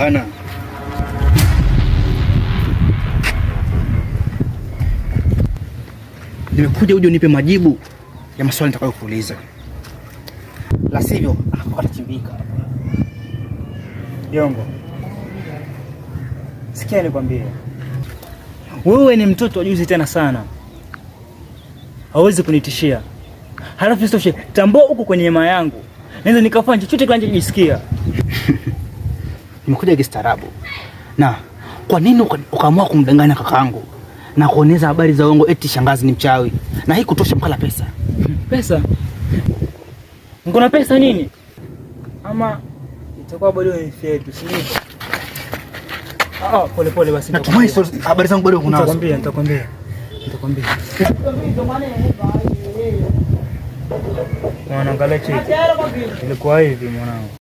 bana. Nimekuja uje unipe majibu ya maswali nitakayokuuliza. La sivyo atachimbika. Jongo, sikia nikwambie. Wewe ni mtoto wa juzi tena sana. Hawezi kunitishia. Halafu isitoshe, tambua huko kwenye hema yangu. Naweza nikafanya chochote kile ninachojisikia. Nimekuja kistaarabu. Na kwa nini ukaamua kumdanganya kakaangu na kuoneza habari za uongo eti shangazi ni mchawi? Na hii kutosha mkala pesa. Pesa? Ngona pesa nini? Ama itakuwa bado ni fietu, si ndivyo? Pole pole basi. Natumai habari zangu bado unazo. Nitakwambia. Mwanangu, ilikuwa hivi mwanangu.